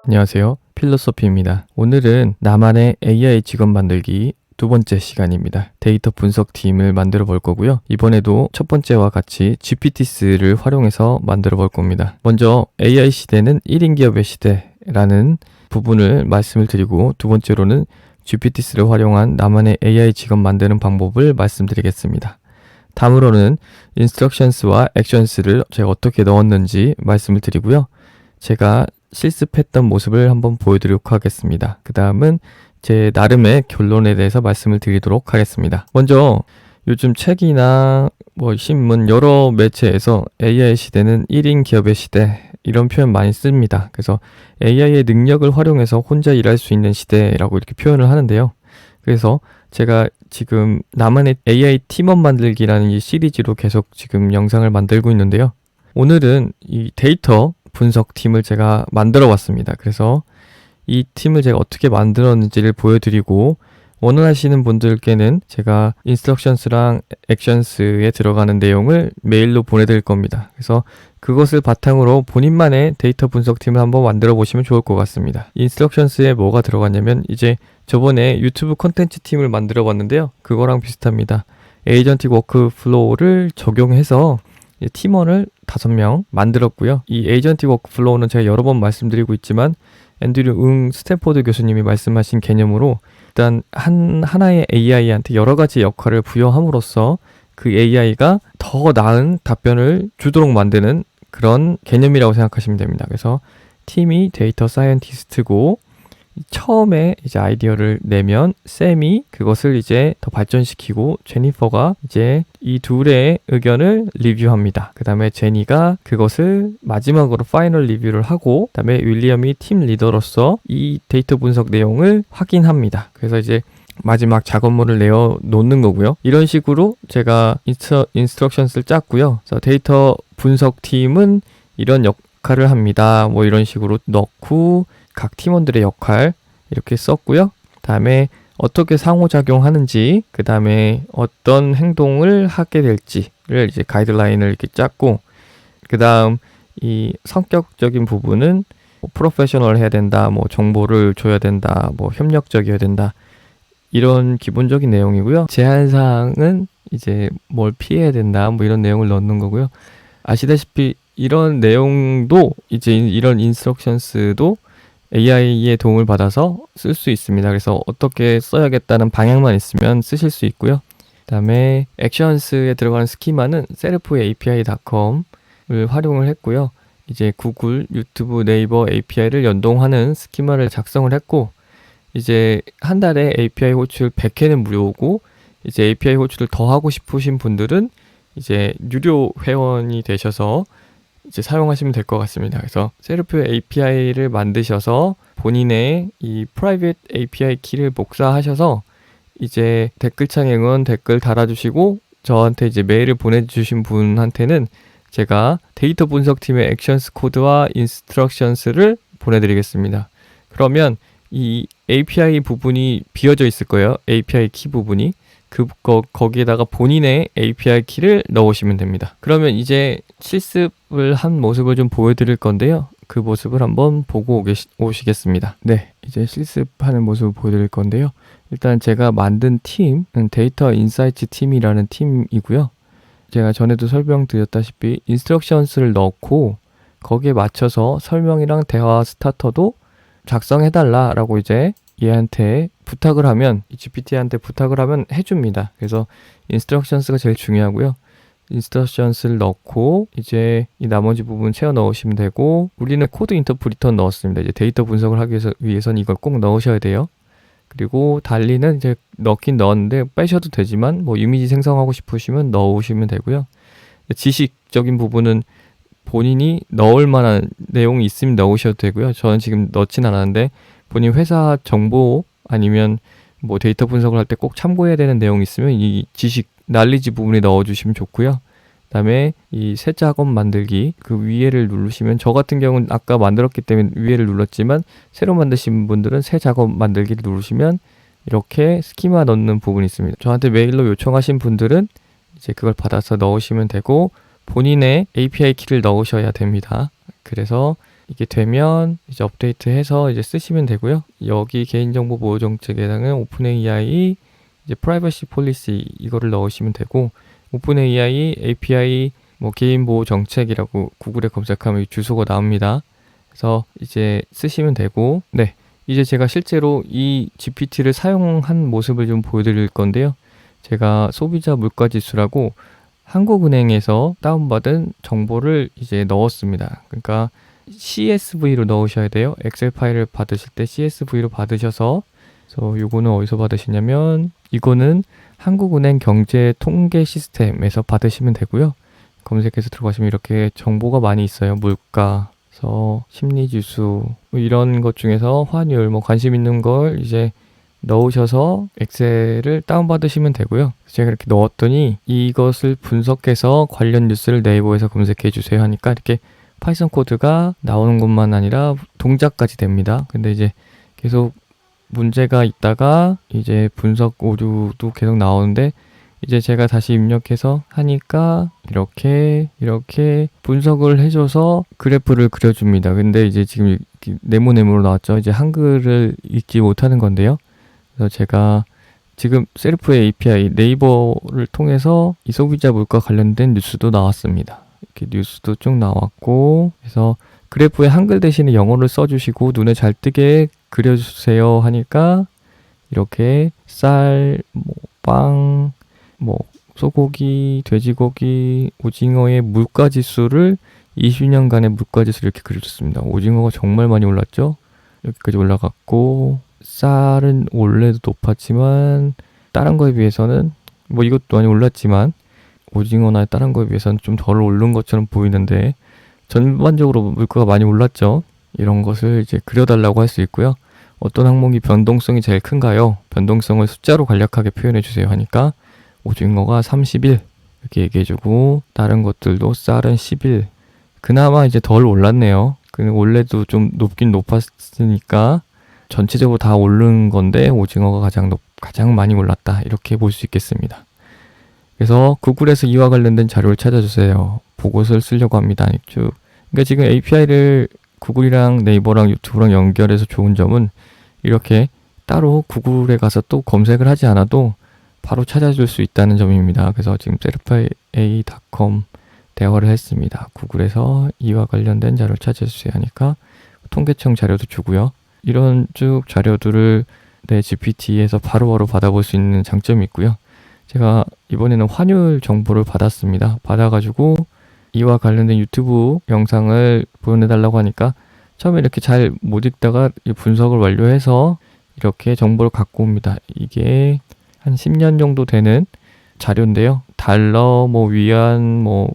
안녕하세요. 필로소피입니다. 오늘은 나만의 AI 직업 만들기 두 번째 시간입니다. 데이터 분석팀을 만들어 볼 거고요. 이번에도 첫 번째와 같이 GPT스를 활용해서 만들어 볼 겁니다. 먼저 AI 시대는 1인 기업의 시대라는 부분을 말씀을 드리고, 두 번째로는 GPT스를 활용한 나만의 AI 직업 만드는 방법을 말씀드리겠습니다. 다음으로는 인스트럭션스와 액션스를 제가 어떻게 넣었는지 말씀을 드리고요. 제가 실습했던 모습을 한번 보여드리도록 하겠습니다. 그 다음은 제 나름의 결론에 대해서 말씀을 드리도록 하겠습니다. 먼저 요즘 책이나 신문 여러 매체에서 AI 시대는 1인 기업의 시대 이런 표현 많이 씁니다. 그래서 AI의 능력을 활용해서 혼자 일할 수 있는 시대라고 이렇게 표현을 하는데요. 그래서 제가 지금 나만의 AI 팀원 만들기라는 이 시리즈로 계속 지금 영상을 만들고 있는데요. 오늘은 이 데이터 분석팀을 제가 만들어 봤습니다. 그래서 이 팀을 제가 어떻게 만들었는지를 보여드리고, 원하시는 분들께는 제가 인스트럭션스랑 액션스에 들어가는 내용을 메일로 보내드릴 겁니다. 그래서 그것을 바탕으로 본인만의 데이터 분석팀을 한번 만들어 보시면 좋을 것 같습니다. 인스트럭션스에 뭐가 들어갔냐면, 이제 저번에 유튜브 콘텐츠 팀을 만들어 봤는데요. 그거랑 비슷합니다. 에이전틱 워크플로우를 적용해서 팀원을 5명 만들었고요. 이 에이전틱 워크플로우는 제가 여러 번 말씀드리고 있지만, 앤드류 스탠포드 교수님이 말씀하신 개념으로 일단 하나의 AI한테 여러 가지 역할을 부여함으로써 그 AI가 더 나은 답변을 주도록 만드는 그런 개념이라고 생각하시면 됩니다. 그래서 팀이 데이터 사이언티스트고, 처음에 이제 아이디어를 내면 샘이 그것을 이제 더 발전시키고, 제니퍼가 이제 이 둘의 의견을 리뷰합니다. 그 다음에 제니가 그것을 마지막으로 파이널 리뷰를 하고, 그 다음에 윌리엄이 팀 리더로서 이 데이터 분석 내용을 확인합니다. 그래서 이제 마지막 작업물을 내어 놓는 거고요. 이런 식으로 제가 인스트럭션스를 짰고요. 그래서 데이터 분석팀은 이런 역할을 합니다. 이런 식으로 넣고, 각 팀원들의 역할 이렇게 썼고요. 다음에 어떻게 상호작용하는지, 그 다음에 어떤 행동을 하게 될지를 이제 가이드라인을 이렇게 짰고, 그 다음 이 성격적인 부분은 프로페셔널 해야 된다, 정보를 줘야 된다, 협력적이어야 된다, 이런 기본적인 내용이고요. 제한사항은 이제 뭘 피해야 된다, 이런 내용을 넣는 거고요. 아시다시피 이런 내용도 이제 이런 인스트럭션스도 AI의 도움을 받아서 쓸 수 있습니다. 그래서 어떻게 써야겠다는 방향만 있으면 쓰실 수 있고요. 그 다음에 액션스에 들어가는 스키마는 self-api.com을 활용을 했고요. 이제 구글, 유튜브, 네이버 API를 연동하는 스키마를 작성을 했고, 이제 한 달에 API 호출 100회는 무료고, 이제 API 호출을 더 하고 싶으신 분들은 이제 유료 회원이 되셔서 이제 사용하시면 될 것 같습니다. 그래서 셀프 API를 만드셔서 본인의 이 프라이빗 API 키를 복사하셔서 이제 댓글창에 응원 댓글 달아주시고, 저한테 이제 메일을 보내주신 분한테는 제가 데이터 분석팀의 액션스 코드와 인스트럭션스를 보내드리겠습니다. 그러면 이 API 부분이 비어져 있을 거예요. API 키 부분이. 거기에다가 본인의 API 키를 넣으시면 됩니다. 그러면 이제 실습을 한 모습을 좀 보여드릴 건데요. 그 모습을 한번 보고 오시겠습니다. 네, 이제 실습하는 모습을 보여드릴 건데요. 일단 제가 만든 팀은 데이터 인사이트 팀이라는 팀이고요. 제가 전에도 설명드렸다시피 인스트럭션스를 넣고 거기에 맞춰서 설명이랑 대화 스타터도 작성해달라라고 이제 얘한테 부탁을 하면, 이 GPT한테 부탁을 하면 해줍니다. 그래서 인스트럭션스가 제일 중요하고요. 인스트럭션스를 넣고 이제 이 나머지 부분 채워 넣으시면 되고, 우리는 코드 인터프리터 넣었습니다. 이제 데이터 분석을 하기 위해서는 이걸 꼭 넣으셔야 돼요. 그리고 달리는 이제 넣긴 넣었는데 빼셔도 되지만 이미지 생성하고 싶으시면 넣으시면 되고요. 지식적인 부분은 본인이 넣을 만한 내용이 있으면 넣으셔도 되고요. 저는 지금 넣진 않았는데 본인 회사 정보 아니면 데이터 분석을 할 때 꼭 참고해야 되는 내용이 있으면 이 지식, 날리지 부분에 넣어주시면 좋고요. 그 다음에 이 새 작업 만들기 그 위에를 누르시면, 저 같은 경우는 아까 만들었기 때문에 위에를 눌렀지만 새로 만드신 분들은 새 작업 만들기를 누르시면 이렇게 스키마 넣는 부분이 있습니다. 저한테 메일로 요청하신 분들은 이제 그걸 받아서 넣으시면 되고, 본인의 API 키를 넣으셔야 됩니다. 그래서 이게 되면 이제 업데이트해서 이제 쓰시면 되고요. 여기 개인정보 보호 정책에 해당하는 오픈 AI 이제 프라이버시 폴리시 이거를 넣으시면 되고, 오픈 AI API 뭐 개인 보호 정책이라고 구글에 검색하면 이 주소가 나옵니다. 그래서 이제 쓰시면 되고, 네. 이제 제가 실제로 이 GPT를 사용한 모습을 좀 보여드릴 건데요. 제가 소비자 물가지수라고 한국은행에서 다운받은 정보를 이제 넣었습니다. 그러니까 CSV로 넣으셔야 돼요. 엑셀 파일을 받으실 때 CSV로 받으셔서, 그래서 이거는 어디서 받으시냐면 이거는 한국은행 경제 통계 시스템에서 받으시면 되고요. 검색해서 들어가시면 이렇게 정보가 많이 있어요. 물가, 그래서 심리지수 뭐 이런 것 중에서 환율 뭐 관심 있는 걸 이제 넣으셔서 엑셀을 다운받으시면 되고요. 제가 이렇게 넣었더니 이것을 분석해서 관련 뉴스를 네이버에서 검색해 주세요 하니까 이렇게 파이썬 코드가 나오는 것만 아니라 동작까지 됩니다. 근데 이제 계속 문제가 있다가 이제 분석 오류도 계속 나오는데, 이제 제가 다시 입력해서 하니까 이렇게 분석을 해줘서 그래프를 그려줍니다. 근데 이제 지금 네모네모로 나왔죠. 이제 한글을 읽지 못하는 건데요. 그래서 제가 지금 셀프 API 네이버를 통해서 이 소비자 물가 관련된 뉴스도 나왔습니다. 이렇게 뉴스도 쭉 나왔고, 그래서 그래프에 한글 대신에 영어를 써주시고 눈에 잘 뜨게 그려주세요 하니까 이렇게 쌀, 뭐 빵, 뭐 소고기, 돼지고기, 오징어의 물가지수를 20년간의 물가지수를 이렇게 그려줬습니다. 오징어가 정말 많이 올랐죠. 여기까지 올라갔고, 쌀은 원래도 높았지만 다른 거에 비해서는 뭐 이것도 많이 올랐지만 오징어나 다른 거에 비해서는 좀 덜 오른 것처럼 보이는데 전반적으로 물가가 많이 올랐죠. 이런 것을 이제 그려달라고 할 수 있고요. 어떤 항목이 변동성이 제일 큰가요? 변동성을 숫자로 간략하게 표현해 주세요 하니까 오징어가 31 이렇게 얘기해주고, 다른 것들도 쌀은 11. 그나마 이제 덜 올랐네요. 원래도 좀 높긴 높았으니까 전체적으로 다 오른 건데 오징어가 가장 많이 올랐다, 이렇게 볼 수 있겠습니다. 그래서 구글에서 이와 관련된 자료를 찾아주세요. 보고서를 쓰려고 합니다. 쭉. 그러니까 지금 API를 구글이랑 네이버랑 유튜브랑 연결해서 좋은 점은 이렇게 따로 구글에 가서 또 검색을 하지 않아도 바로 찾아줄 수 있다는 점입니다. 그래서 지금 selfa.com 대화를 했습니다. 구글에서 이와 관련된 자료를 찾아주세요 하니까 통계청 자료도 주고요. 이런 쭉 자료들을 내 GPT에서 바로바로 받아볼 수 있는 장점이 있고요. 제가 이번에는 환율 정보를 받았습니다. 받아가지고 이와 관련된 유튜브 영상을 보내달라고 하니까 처음에 이렇게 잘 못 읽다가 분석을 완료해서 이렇게 정보를 갖고 옵니다. 이게 한 10년 정도 되는 자료인데요. 달러, 뭐 위안, 뭐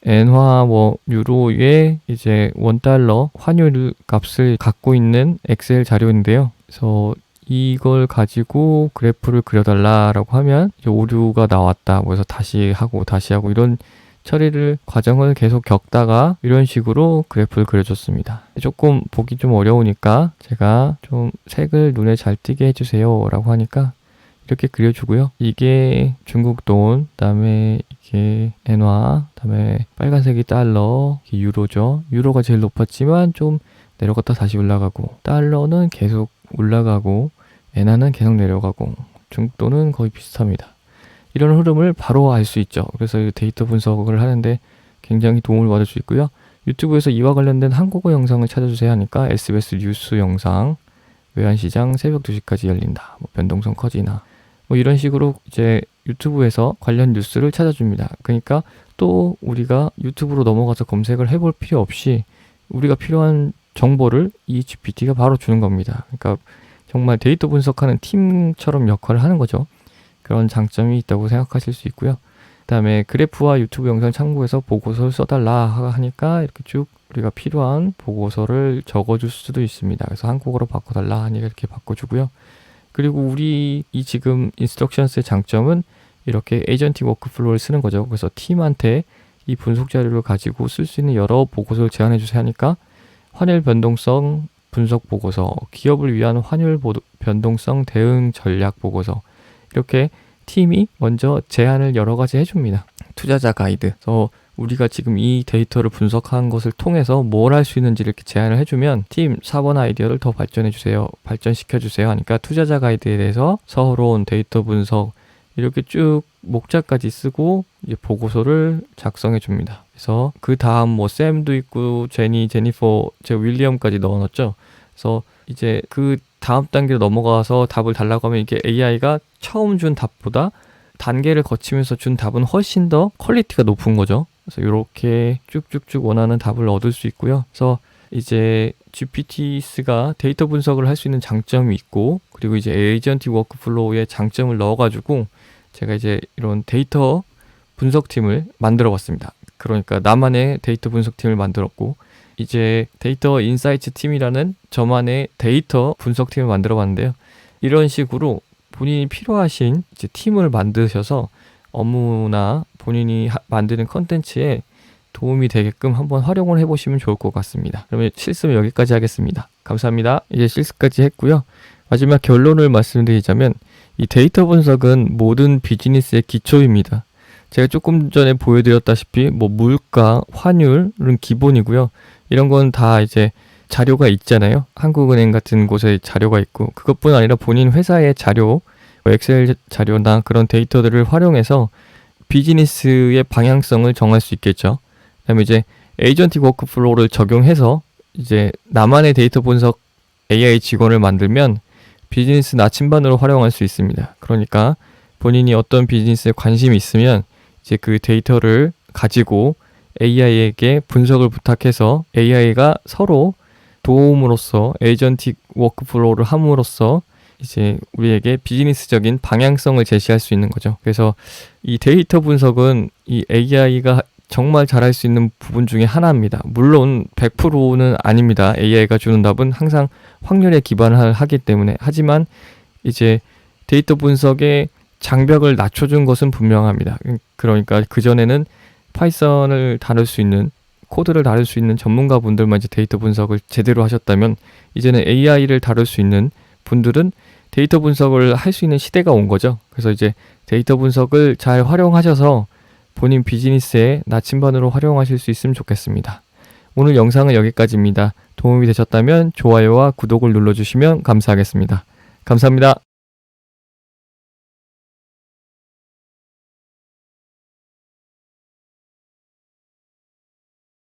엔화, 뭐 유로의 이제 원달러 환율 값을 갖고 있는 엑셀 자료인데요. 그래서 이걸 가지고 그래프를 그려달라라고 하면 오류가 나왔다, 그래서 다시 하고 이런 처리를 과정을 계속 겪다가 이런 식으로 그래프를 그려줬습니다. 조금 보기 좀 어려우니까 제가 좀 색을 눈에 잘 띄게 해주세요 라고 하니까 이렇게 그려주고요. 이게 중국 돈, 그다음에 이게 엔화, 그다음에 빨간색이 달러, 이게 유로죠. 유로가 제일 높았지만 좀 내려갔다 다시 올라가고, 달러는 계속 올라가고, 엔화는 계속 내려가고, 중국 돈은 거의 비슷합니다. 이런 흐름을 바로 알 수 있죠. 그래서 데이터 분석을 하는데 굉장히 도움을 받을 수 있고요. 유튜브에서 이와 관련된 한국어 영상을 찾아주세요 하니까 SBS 뉴스 영상, 외환시장 새벽 2시까지 열린다, 뭐 변동성 커지나, 뭐 이런 식으로 이제 유튜브에서 관련 뉴스를 찾아줍니다. 그러니까 또 우리가 유튜브로 넘어가서 검색을 해볼 필요 없이 우리가 필요한 정보를 이 GPT가 바로 주는 겁니다. 그러니까 정말 데이터 분석하는 팀처럼 역할을 하는 거죠. 그런 장점이 있다고 생각하실 수 있고요. 그 다음에 그래프와 유튜브 영상 참고해서 보고서를 써달라 하니까 이렇게 쭉 우리가 필요한 보고서를 적어줄 수도 있습니다. 그래서 한국어로 바꿔달라 하니까 이렇게 바꿔주고요. 그리고 우리 이 지금 인스트럭션스의 장점은 이렇게 에이전틱 워크플로우를 쓰는 거죠. 그래서 팀한테 이 분석 자료를 가지고 쓸 수 있는 여러 보고서를 제안해 주세요 하니까 환율 변동성 분석 보고서, 기업을 위한 환율 변동성 대응 전략 보고서, 이렇게 팀이 먼저 제안을 여러 가지 해줍니다. 투자자 가이드. 그래서 우리가 지금 이 데이터를 분석한 것을 통해서 뭘 할 수 있는지 이렇게 제안을 해주면 팀 4번 아이디어를 더 발전해주세요. 발전시켜주세요. 하니까 투자자 가이드에 대해서 서론, 데이터 분석 이렇게 쭉 목차까지 쓰고 이제 보고서를 작성해 줍니다. 그래서 그 다음 뭐 샘도 있고 제니퍼, 제가 윌리엄까지 넣어놨죠. 그래서 이제 그 다음 단계로 넘어가서 답을 달라고 하면 이게 AI가 처음 준 답보다 단계를 거치면서 준 답은 훨씬 더 퀄리티가 높은 거죠. 그래서 이렇게 쭉쭉쭉 원하는 답을 얻을 수 있고요. 그래서 이제 GPT스가 데이터 분석을 할 수 있는 장점이 있고, 그리고 이제 에이전틱 워크플로우의 장점을 넣어가지고 제가 이제 이런 데이터 분석팀을 만들어 봤습니다. 그러니까 나만의 데이터 분석팀을 만들었고, 이제 데이터 인사이트 팀이라는 저만의 데이터 분석팀을 만들어 봤는데요. 이런 식으로 본인이 필요하신 이제 팀을 만드셔서 업무나 본인이 만드는 컨텐츠에 도움이 되게끔 한번 활용을 해보시면 좋을 것 같습니다. 그러면 실습은 여기까지 하겠습니다. 감사합니다. 이제 실습까지 했고요. 마지막 결론을 말씀드리자면 이 데이터 분석은 모든 비즈니스의 기초입니다. 제가 조금 전에 보여드렸다시피 뭐 물가, 환율은 기본이고요. 이런 건 다 이제 자료가 있잖아요. 한국은행 같은 곳에 자료가 있고, 그것뿐 아니라 본인 회사의 자료, 엑셀 자료나 그런 데이터들을 활용해서 비즈니스의 방향성을 정할 수 있겠죠. 그다음에 이제 에이전틱 워크플로우를 적용해서 이제 나만의 데이터 분석 AI 직원을 만들면 비즈니스 나침반으로 활용할 수 있습니다. 그러니까 본인이 어떤 비즈니스에 관심이 있으면 이제 그 데이터를 가지고 AI에게 분석을 부탁해서 AI가 서로 도움으로써 에이전틱 워크플로우를 함으로써 이제 우리에게 비즈니스적인 방향성을 제시할 수 있는 거죠. 그래서 이 데이터 분석은 이 AI가 정말 잘할 수 있는 부분 중에 하나입니다. 물론 100%는 아닙니다. AI가 주는 답은 항상 확률에 기반을 하기 때문에. 하지만 이제 데이터 분석의 장벽을 낮춰준 것은 분명합니다. 그러니까 그전에는 파이썬을 다룰 수 있는, 코드를 다룰 수 있는 전문가분들만 이제 데이터 분석을 제대로 하셨다면, 이제는 AI를 다룰 수 있는 분들은 데이터 분석을 할 수 있는 시대가 온 거죠. 그래서 이제 데이터 분석을 잘 활용하셔서 본인 비즈니스의 나침반으로 활용하실 수 있으면 좋겠습니다. 오늘 영상은 여기까지입니다. 도움이 되셨다면 좋아요와 구독을 눌러주시면 감사하겠습니다. 감사합니다.